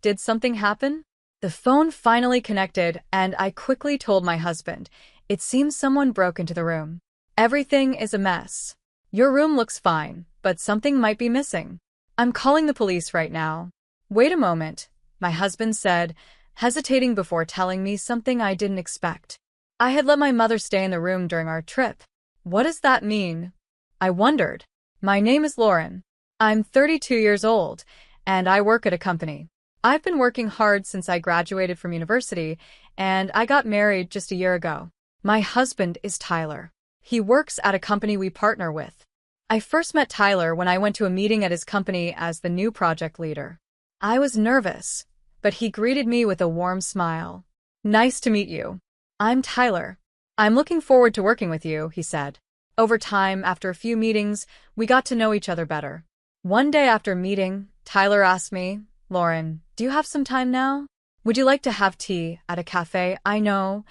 Did something happen? The phone finally connected, and I quickly told my husband. It seems someone broke into the room. Everything is a mess. Your room looks fine, but something might be missing. I'm calling the police right now. Wait a moment, my husband said, hesitating before telling me something I didn't expect. I had let my mother stay in the room during our trip. What does that mean? I wondered. My name is Lauren. I'm 32 years old, and I work at a company. I've been working hard since I graduated from university, and I got married just a year ago. My husband is Tyler. He works at a company we partner with. I first met Tyler when I went to a meeting at his company as the new project leader. I was nervous, but he greeted me with a warm smile. Nice to meet you. I'm Tyler. I'm looking forward to working with you, he said. Over time, after a few meetings, we got to know each other better. One day after meeting, Tyler asked me, Lauren, do you have some time now? Would you like to have tea at a cafe? I know.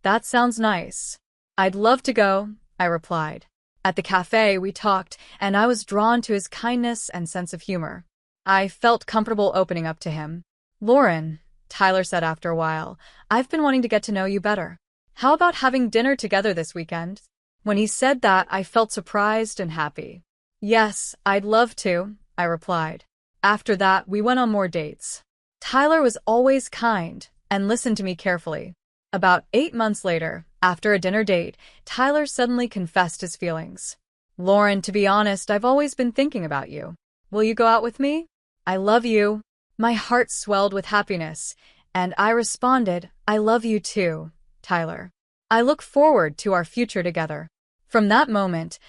That sounds nice. I'd love to go, I replied. At the cafe, we talked, and I was drawn to his kindness and sense of humor. I felt comfortable opening up to him. Lauren, Tyler said after a while, I've been wanting to get to know you better. How about having dinner together this weekend? When he said that, I felt surprised and happy. Yes, I'd love to, I replied. After that, we went on more dates. Tyler was always kind and listened to me carefully. About 8 months later, after a dinner date, Tyler suddenly confessed his feelings. Lauren, to be honest, I've always been thinking about you. Will you go out with me? I love you. My heart swelled with happiness, and I responded, I love you too, Tyler. I look forward to our future together. From that moment,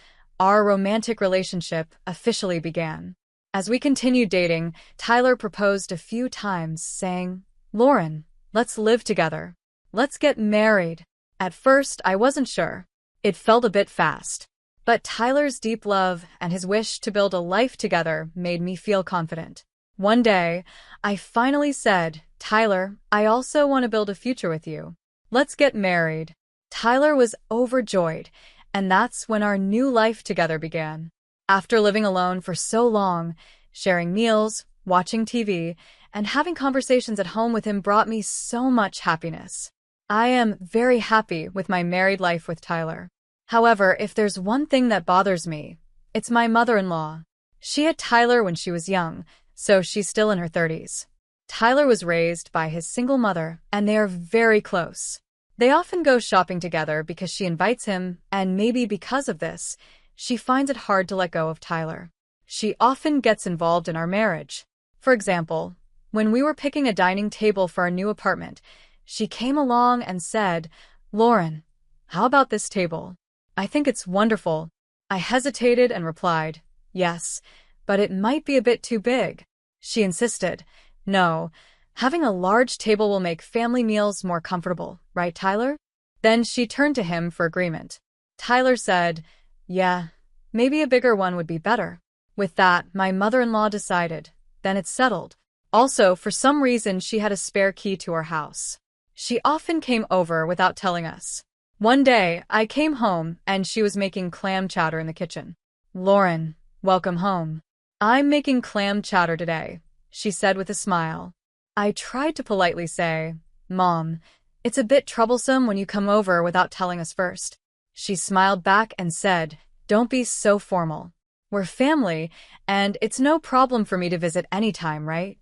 our romantic relationship officially began. As we continued dating, Tyler proposed a few times, saying, Lauren, let's live together. Let's get married. At first, I wasn't sure. It felt a bit fast. But Tyler's deep love and his wish to build a life together made me feel confident. One day, I finally said, Tyler, I also want to build a future with you. Let's get married. Tyler was overjoyed, and that's when our new life together began. After living alone for so long, sharing meals, watching TV, and having conversations at home with him brought me so much happiness. I am very happy with my married life with Tyler. However, if there's one thing that bothers me, it's my mother-in-law. She had Tyler when she was young, so she's still in her 30s. Tyler was raised by his single mother, and they are very close. They often go shopping together because she invites him, and maybe because of this, she finds it hard to let go of Tyler. She often gets involved in our marriage. For example, when we were picking a dining table for our new apartment, she came along and said, Lauren, how about this table? I think it's wonderful. I hesitated and replied, yes, but it might be a bit too big. She insisted, no, having a large table will make family meals more comfortable, right, Tyler? Then she turned to him for agreement. Tyler said, yeah, maybe a bigger one would be better. With that, my mother-in-law decided. Then it's settled. Also, for some reason, she had a spare key to our house. She often came over without telling us. One day, I came home and she was making clam chowder in the kitchen. Lauren, welcome home. I'm making clam chowder today, she said with a smile. I tried to politely say, Mom, it's a bit troublesome when you come over without telling us first. She smiled back and said, don't be so formal. We're family, and it's no problem for me to visit anytime, right?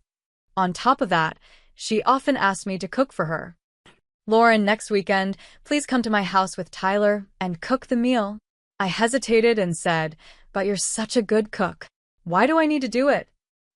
On top of that, she often asked me to cook for her. Lauren, next weekend, please come to my house with Tyler and cook the meal. I hesitated and said, but you're such a good cook. Why do I need to do it?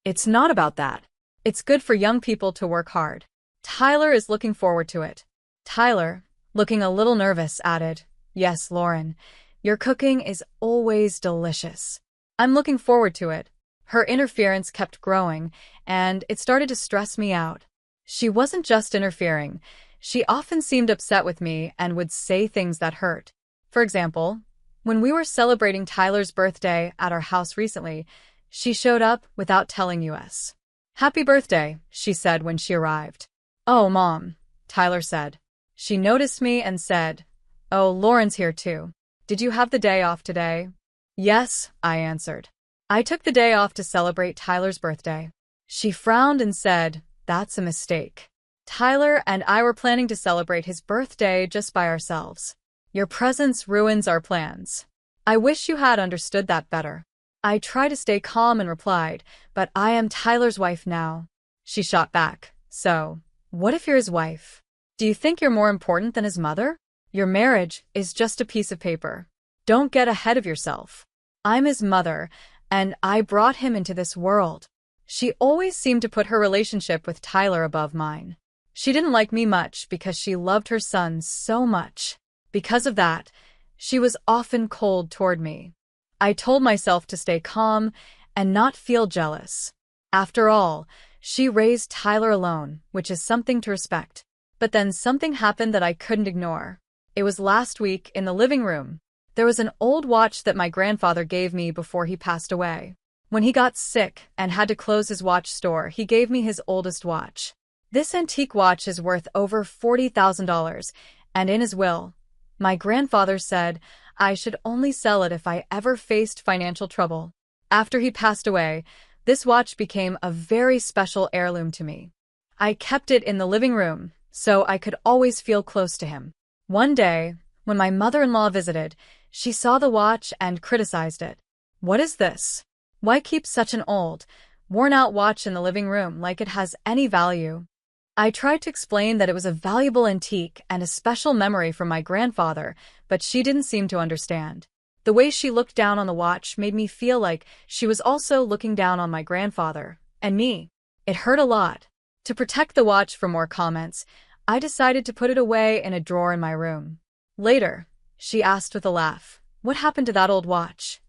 It's not about that. It's good for young people to work hard. Tyler is looking forward to it. Tyler, looking a little nervous, added, yes, Lauren, your cooking is always delicious. I'm looking forward to it. Her interference kept growing, and it started to stress me out. She wasn't just interfering. She often seemed upset with me and would say things that hurt. For example, when we were celebrating Tyler's birthday at our house recently, she showed up without telling us. Happy birthday, she said when she arrived. Oh, Mom, Tyler said. She noticed me and said, oh, Lauren's here too. Did you have the day off today? Yes, I answered. I took the day off to celebrate Tyler's birthday. She frowned and said, that's a mistake. Tyler and I were planning to celebrate his birthday just by ourselves. Your presence ruins our plans. I wish you had understood that better. I tried to stay calm and replied, but I am Tyler's wife now. She shot back, so, what if you're his wife? Do you think you're more important than his mother? Your marriage is just a piece of paper. Don't get ahead of yourself. I'm his mother, and I brought him into this world. She always seemed to put her relationship with Tyler above mine. She didn't like me much because she loved her son so much. Because of that, she was often cold toward me. I told myself to stay calm and not feel jealous. After all, she raised Tyler alone, which is something to respect. But then something happened that I couldn't ignore. It was last week in the living room. There was an old watch that my grandfather gave me before he passed away. When he got sick and had to close his watch store, he gave me his oldest watch. This antique watch is worth over $40,000, and in his will, my grandfather said I should only sell it if I ever faced financial trouble. After he passed away, this watch became a very special heirloom to me. I kept it in the living room so I could always feel close to him. One day, when my mother-in-law visited, she saw the watch and criticized it. What is this? Why keep such an old, worn-out watch in the living room like it has any value? I tried to explain that it was a valuable antique and a special memory from my grandfather, but she didn't seem to understand. The way she looked down on the watch made me feel like she was also looking down on my grandfather and me. It hurt a lot. To protect the watch from more comments, I decided to put it away in a drawer in my room. Later, she asked with a laugh, "What happened to that old watch?"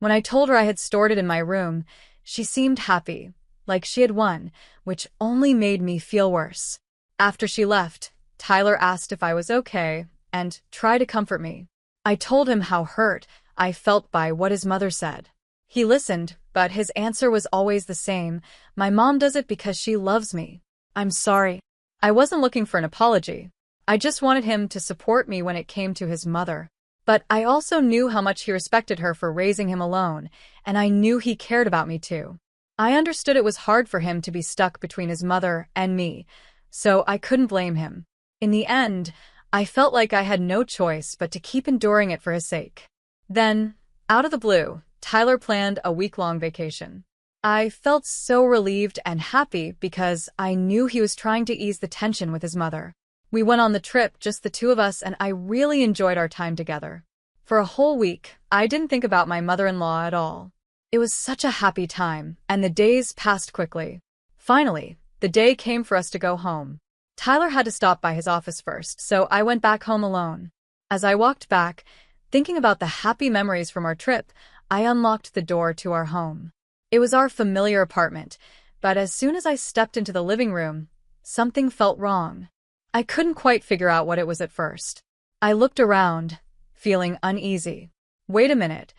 When I told her I had stored it in my room, she seemed happy, like she had won, which only made me feel worse. After she left, Tyler asked if I was okay and tried to comfort me. I told him how hurt I felt by what his mother said. He listened, but his answer was always the same. My mom does it because she loves me. I'm sorry. I wasn't looking for an apology. I just wanted him to support me when it came to his mother. But I also knew how much he respected her for raising him alone, and I knew he cared about me too. I understood it was hard for him to be stuck between his mother and me, so I couldn't blame him. In the end, I felt like I had no choice but to keep enduring it for his sake. Then, out of the blue, Tyler planned a week-long vacation. I felt so relieved and happy because I knew he was trying to ease the tension with his mother. We went on the trip, just the two of us, and I really enjoyed our time together. For a whole week, I didn't think about my mother-in-law at all. It was such a happy time, and the days passed quickly. Finally, the day came for us to go home. Tyler had to stop by his office first, so I went back home alone. As I walked back, thinking about the happy memories from our trip, I unlocked the door to our home. It was our familiar apartment, but as soon as I stepped into the living room, something felt wrong. I couldn't quite figure out what it was at first. I looked around, feeling uneasy. Wait a minute.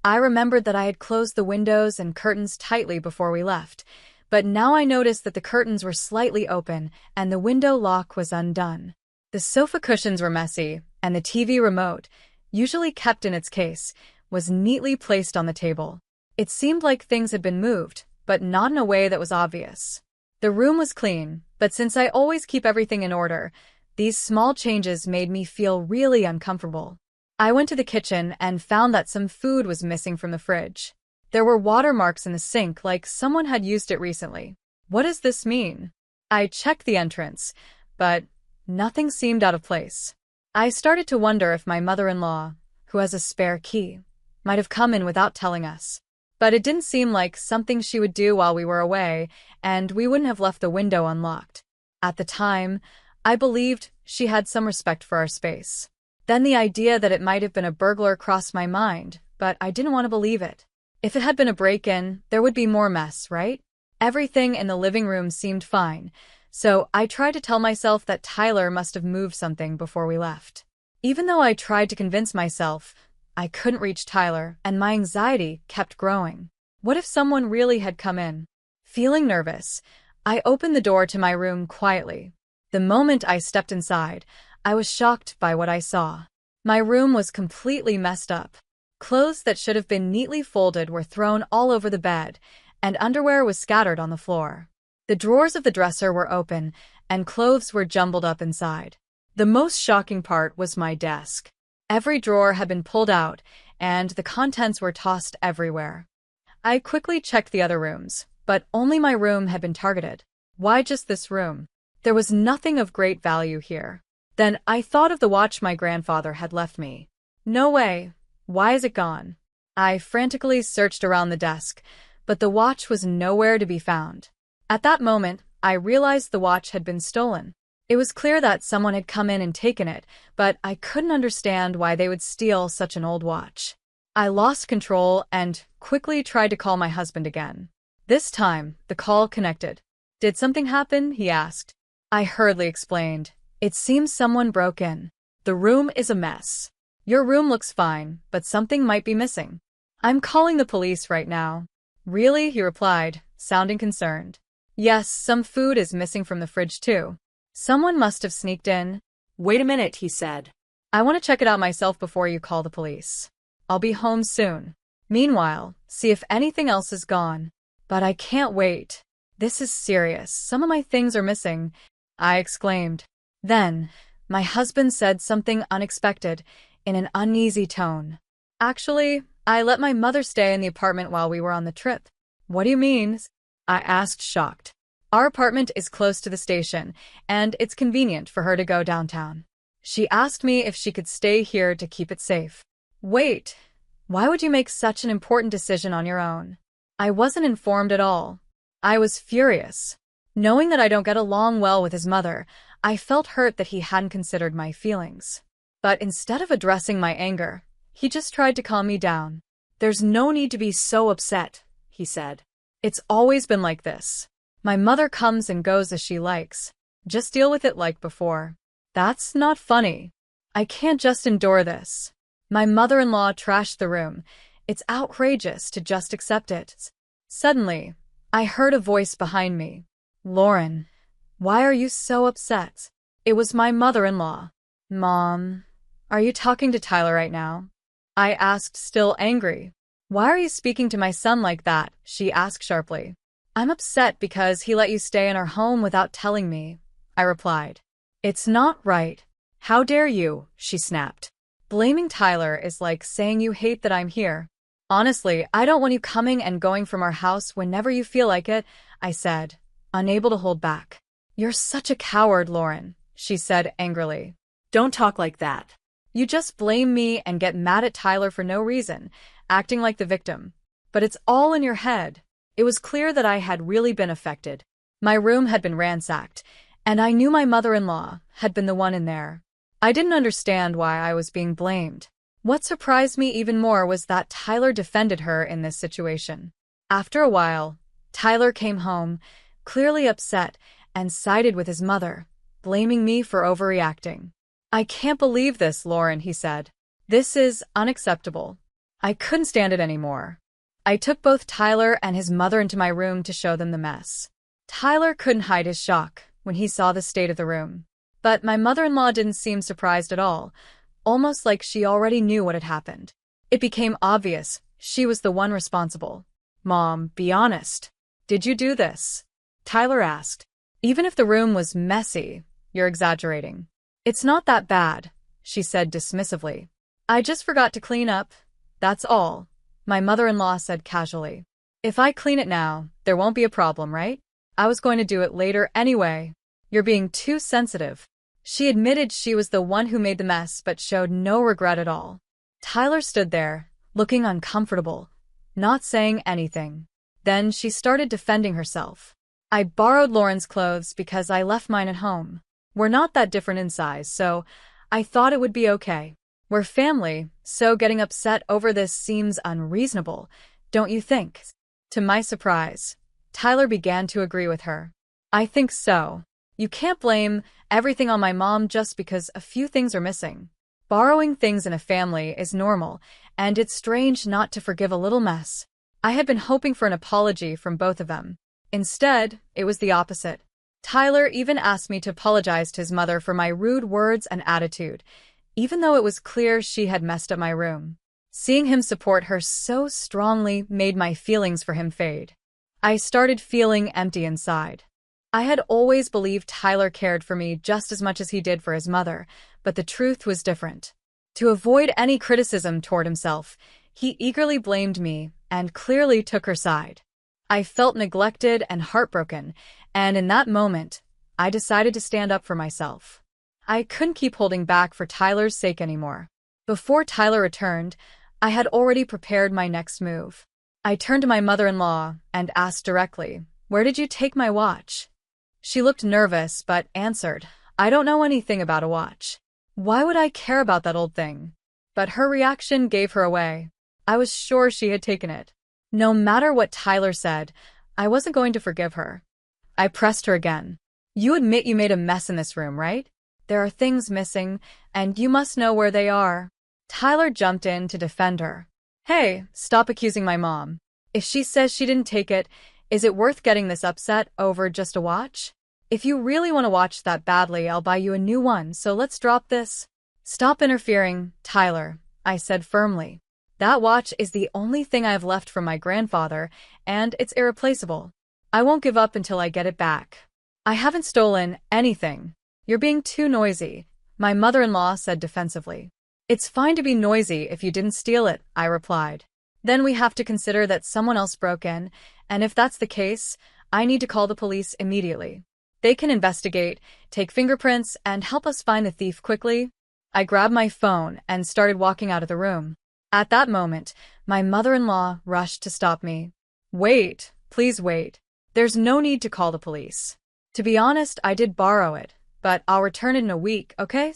I remembered that I had closed the windows and curtains tightly before we left, but now I noticed that the curtains were slightly open and the window lock was undone. The sofa cushions were messy, and the TV remote, usually kept in its case, was neatly placed on the table. It seemed like things had been moved, but not in a way that was obvious. The room was clean, but since I always keep everything in order, these small changes made me feel really uncomfortable. I went to the kitchen and found that some food was missing from the fridge. There were watermarks in the sink like someone had used it recently. What does this mean? I checked the entrance, but nothing seemed out of place. I started to wonder if my mother-in-law, who has a spare key, might have come in without telling us. But it didn't seem like something she would do while we were away, and we wouldn't have left the window unlocked. At the time, I believed she had some respect for our space. Then the idea that it might have been a burglar crossed my mind, but I didn't want to believe it. If it had been a break-in, there would be more mess, right? Everything in the living room seemed fine, so I tried to tell myself that Tyler must have moved something before we left. Even though I tried to convince myself, I couldn't reach Tyler, and my anxiety kept growing. What if someone really had come in? Feeling nervous, I opened the door to my room quietly. The moment I stepped inside, I was shocked by what I saw. My room was completely messed up. Clothes that should have been neatly folded were thrown all over the bed, and underwear was scattered on the floor. The drawers of the dresser were open, and clothes were jumbled up inside. The most shocking part was my desk. Every drawer had been pulled out, and the contents were tossed everywhere. I quickly checked the other rooms, but only my room had been targeted. Why just this room? There was nothing of great value here. Then I thought of the watch my grandfather had left me. No way. Why is it gone? I frantically searched around the desk, but the watch was nowhere to be found. At that moment, I realized the watch had been stolen. It was clear that someone had come in and taken it, but I couldn't understand why they would steal such an old watch. I lost control and quickly tried to call my husband again. This time, the call connected. "Did something happen?" he asked. I hurriedly explained. "It seems someone broke in. The room is a mess. Your room looks fine, but something might be missing. I'm calling the police right now." "Really?" he replied, sounding concerned. "Yes, some food is missing from the fridge too. Someone must have sneaked in." "Wait a minute," he said. "I want to check it out myself before you call the police. I'll be home soon. Meanwhile, see if anything else is gone." "But I can't wait. This is serious. Some of my things are missing," I exclaimed. Then, my husband said something unexpected in an uneasy tone. "Actually, I let my mother stay in the apartment while we were on the trip." "What do you mean?" I asked, shocked. "Our apartment is close to the station, and it's convenient for her to go downtown. She asked me if she could stay here to keep it safe." "Wait, why would you make such an important decision on your own?" I wasn't informed at all. I was furious. Knowing that I don't get along well with his mother, I felt hurt that he hadn't considered my feelings. But instead of addressing my anger, he just tried to calm me down. "There's no need to be so upset," he said. "It's always been like this. My mother comes and goes as she likes. Just deal with it like before." "That's not funny. I can't just endure this. My mother-in-law trashed the room. It's outrageous to just accept it." Suddenly, I heard a voice behind me. "Lauren, why are you so upset?" It was my mother-in-law. "Mom, are you talking to Tyler right now?" I asked, still angry. "Why are you speaking to my son like that?" she asked sharply. "I'm upset because he let you stay in our home without telling me," I replied. "It's not right. How dare you?" she snapped. "Blaming Tyler is like saying you hate that I'm here." "Honestly, I don't want you coming and going from our house whenever you feel like it," I said, unable to hold back. "You're such a coward, Lauren," she said angrily. "Don't talk like that." "You just blame me and get mad at Tyler for no reason, acting like the victim. But it's all in your head." It was clear that I had really been affected. My room had been ransacked, and I knew my mother-in-law had been the one in there. I didn't understand why I was being blamed. What surprised me even more was that Tyler defended her in this situation. After a while, Tyler came home, clearly upset, and sided with his mother, blaming me for overreacting. "I can't believe this, Lauren," he said. "This is unacceptable." I couldn't stand it anymore. I took both Tyler and his mother into my room to show them the mess. Tyler couldn't hide his shock when he saw the state of the room. But my mother-in-law didn't seem surprised at all, almost like she already knew what had happened. It became obvious she was the one responsible. "Mom, be honest. Did you do this?" Tyler asked. "Even if the room was messy, you're exaggerating." "It's not that bad," she said dismissively. "I just forgot to clean up. That's all," my mother-in-law said casually. "If I clean it now, there won't be a problem, right? I was going to do it later anyway." "You're being too sensitive." She admitted she was the one who made the mess but showed no regret at all. Tyler stood there, looking uncomfortable, not saying anything. Then she started defending herself. "I borrowed Lauren's clothes because I left mine at home. We're not that different in size, so I thought it would be okay. We're family, so getting upset over this seems unreasonable, don't you think?" To my surprise, Tyler began to agree with her. "I think so. You can't blame everything on my mom just because a few things are missing. Borrowing things in a family is normal, and it's strange not to forgive a little mess." I had been hoping for an apology from both of them. Instead, it was the opposite. Tyler even asked me to apologize to his mother for my rude words and attitude, even though it was clear she had messed up my room. Seeing him support her so strongly made my feelings for him fade. I started feeling empty inside. I had always believed Tyler cared for me just as much as he did for his mother, but the truth was different. To avoid any criticism toward himself, he eagerly blamed me and clearly took her side. I felt neglected and heartbroken, and in that moment, I decided to stand up for myself. I couldn't keep holding back for Tyler's sake anymore. Before Tyler returned, I had already prepared my next move. I turned to my mother-in-law and asked directly, "Where did you take my watch?" She looked nervous but answered, "I don't know anything about a watch. Why would I care about that old thing?" But her reaction gave her away. I was sure she had taken it. No matter what Tyler said, I wasn't going to forgive her. I pressed her again. "You admit you made a mess in this room, right? There are things missing, and you must know where they are." Tyler jumped in to defend her. "Hey, stop accusing my mom. If she says she didn't take it, is it worth getting this upset over just a watch? If you really want to watch that badly, I'll buy you a new one, so let's drop this." "Stop interfering, Tyler," I said firmly. "That watch is the only thing I have left from my grandfather, and it's irreplaceable. I won't give up until I get it back." "I haven't stolen anything. You're being too noisy," my mother-in-law said defensively. "It's fine to be noisy if you didn't steal it," I replied. "Then we have to consider that someone else broke in, and if that's the case, I need to call the police immediately. They can investigate, take fingerprints, and help us find the thief quickly." I grabbed my phone and started walking out of the room. At that moment, my mother-in-law rushed to stop me. "Wait, please wait. There's no need to call the police. To be honest, I did borrow it, but I'll return it in a week, okay?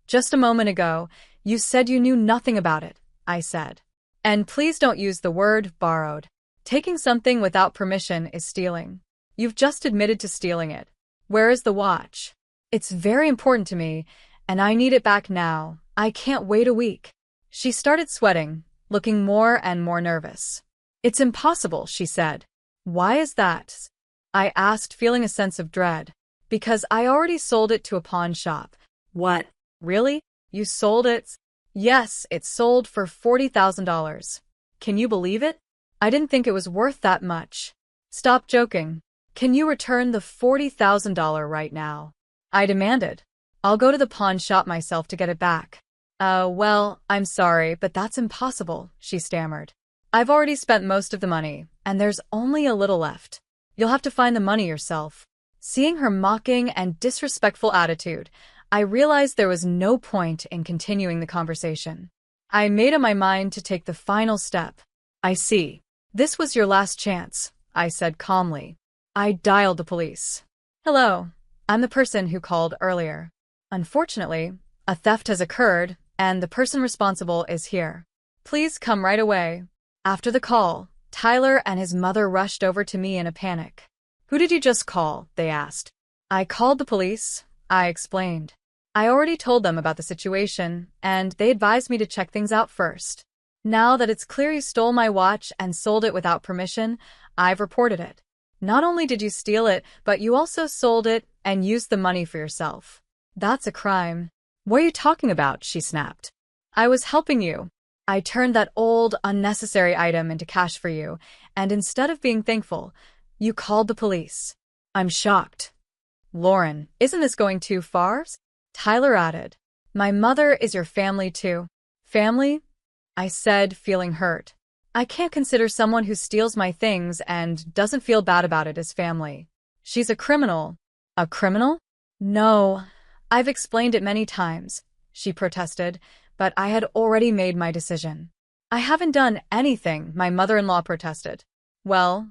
Just a moment ago, you said you knew nothing about it," I said. "And please don't use the word borrowed. Taking something without permission is stealing. You've just admitted to stealing it. Where is the watch? It's very important to me, and I need it back now. I can't wait a week." She started sweating, looking more and more nervous. "It's impossible," she said. "Why is that?" I asked, feeling a sense of dread. "Because I already sold it to a pawn shop." What? "Really? You sold it?" "Yes, it sold for $40,000. Can you believe it? I didn't think it was worth that much." "Stop joking. Can you return the $40,000 right now?" I demanded. "I'll go to the pawn shop myself to get it back." Well, I'm sorry, but that's impossible," she stammered. "I've already spent most of the money, and there's only a little left. You'll have to find the money yourself." Seeing her mocking and disrespectful attitude, I realized there was no point in continuing the conversation. I made up my mind to take the final step. "I see. This was your last chance," I said calmly. I dialed the police. "Hello, I'm the person who called earlier. Unfortunately, a theft has occurred, and the person responsible is here. Please come right away." After the call, Tyler and his mother rushed over to me in a panic. "Who did you just call?" they asked. "I called the police," I explained. "I already told them about the situation, and they advised me to check things out first. Now that it's clear you stole my watch and sold it without permission, I've reported it. Not only did you steal it, but you also sold it and used the money for yourself. That's a crime." "What are you talking about?" she snapped. "I was helping you. I turned that old, unnecessary item into cash for you, and instead of being thankful, you called the police." I'm shocked. "Lauren, isn't this going too far?" Tyler added. "My mother is your family too." "Family?" I said, feeling hurt. "I can't consider someone who steals my things and doesn't feel bad about it as family. She's a criminal." "A criminal?" "No. I've explained it many times," she protested, but I had already made my decision. "I haven't done anything," my mother-in-law protested. "Well,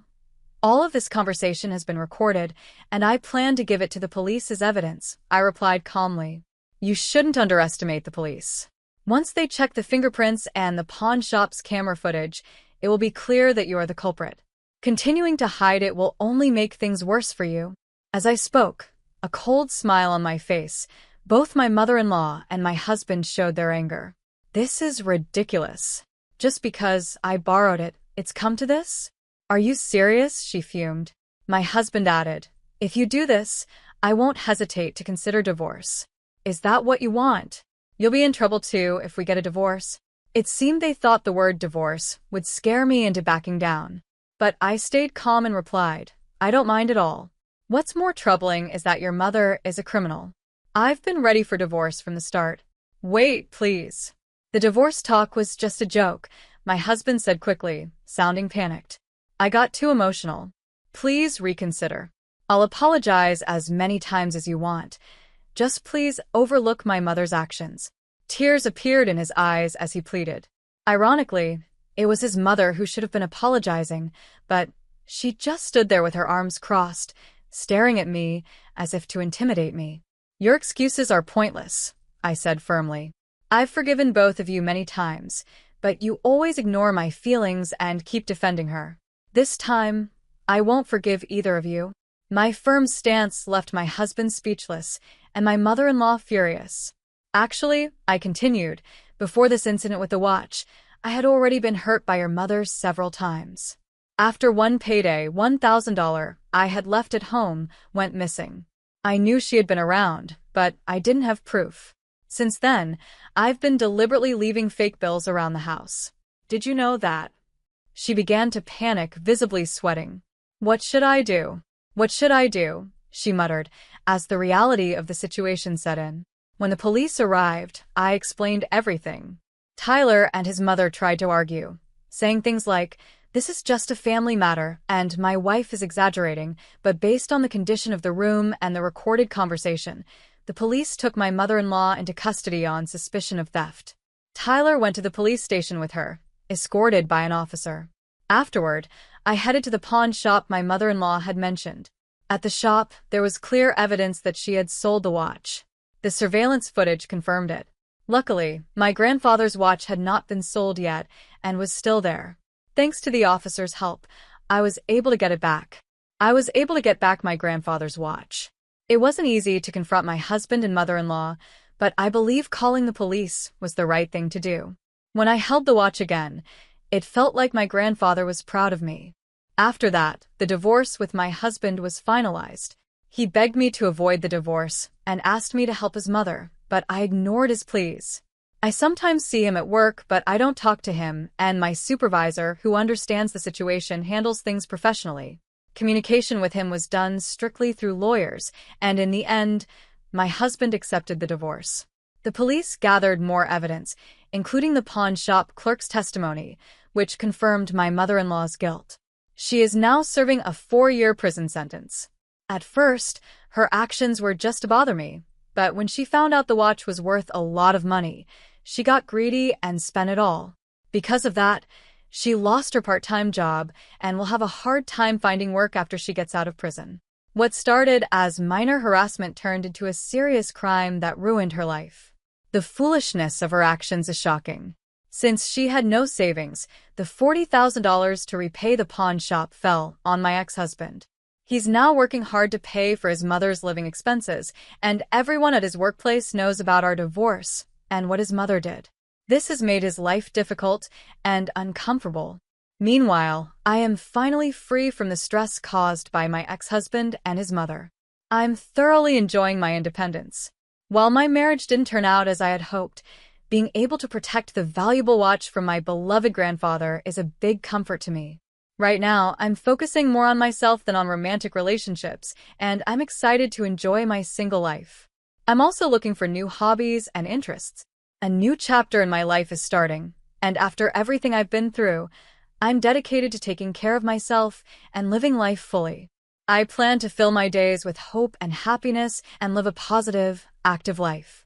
all of this conversation has been recorded, and I plan to give it to the police as evidence," I replied calmly. "You shouldn't underestimate the police. Once they check the fingerprints and the pawn shop's camera footage, it will be clear that you are the culprit. Continuing to hide it will only make things worse for you." As I spoke, a cold smile on my face, both my mother-in-law and my husband showed their anger. "This is ridiculous. Just because I borrowed it, it's come to this? Are you serious?" she fumed. My husband added, "If you do this, I won't hesitate to consider divorce." "Is that what you want? You'll be in trouble too if we get a divorce." It seemed they thought the word divorce would scare me into backing down. But I stayed calm and replied, "I don't mind at all. What's more troubling is that your mother is a criminal. I've been ready for divorce from the start. Wait, please. The divorce talk was just a joke, my husband said quickly, sounding panicked. I got too emotional. Please reconsider. I'll apologize as many times as you want. Just please overlook my mother's actions. Tears appeared in his eyes as he pleaded. Ironically, it was his mother who should have been apologizing, but she just stood there with her arms crossed, staring at me as if to intimidate me. Your excuses are pointless, I said firmly. I've forgiven both of you many times, but you always ignore my feelings and keep defending her. This time, I won't forgive either of you. My firm stance left my husband speechless and my mother-in-law furious. Actually, I continued, before this incident with the watch, I had already been hurt by your mother several times. After one payday, $1,000 I had left at home went missing. I knew she had been around, but I didn't have proof. Since then, I've been deliberately leaving fake bills around the house. Did you know that? She began to panic, visibly sweating. What should I do? What should I do? She muttered, as the reality of the situation set in. When the police arrived, I explained everything. Tyler and his mother tried to argue, saying things like, "This is just a family matter, and my wife is exaggerating," but based on the condition of the room and the recorded conversation, the police took my mother-in-law into custody on suspicion of theft. Tyler went to the police station with her, escorted by an officer. Afterward, I headed to the pawn shop my mother-in-law had mentioned. At the shop, there was clear evidence that she had sold the watch. The surveillance footage confirmed it. Luckily, my grandfather's watch had not been sold yet and was still there. Thanks to the officer's help, I was able to get it back. I was able to get back my grandfather's watch. It wasn't easy to confront my husband and mother-in-law, but I believe calling the police was the right thing to do. When I held the watch again, it felt like my grandfather was proud of me. After that, the divorce with my husband was finalized. He begged me to avoid the divorce and asked me to help his mother, but I ignored his pleas. I sometimes see him at work, but I don't talk to him, and my supervisor, who understands the situation, handles things professionally. Communication with him was done strictly through lawyers, and in the end, my husband accepted the divorce. The police gathered more evidence, including the pawn shop clerk's testimony, which confirmed my mother-in-law's guilt. She is now serving a 4-year prison sentence. At first, her actions were just to bother me, but when she found out the watch was worth a lot of money, she got greedy and spent it all. Because of that, she lost her part-time job and will have a hard time finding work after she gets out of prison. What started as minor harassment turned into a serious crime that ruined her life. The foolishness of her actions is shocking. Since she had no savings, the $40,000 to repay the pawn shop fell on my ex-husband. He's now working hard to pay for his mother's living expenses, and everyone at his workplace knows about our divorce and what his mother did. This has made his life difficult and uncomfortable. Meanwhile, I am finally free from the stress caused by my ex-husband and his mother. I'm thoroughly enjoying my independence. While my marriage didn't turn out as I had hoped, being able to protect the valuable watch from my beloved grandfather is a big comfort to me. Right now, I'm focusing more on myself than on romantic relationships, and I'm excited to enjoy my single life. I'm also looking for new hobbies and interests. A new chapter in my life is starting, and after everything I've been through, I'm dedicated to taking care of myself and living life fully. I plan to fill my days with hope and happiness and live a positive, active life.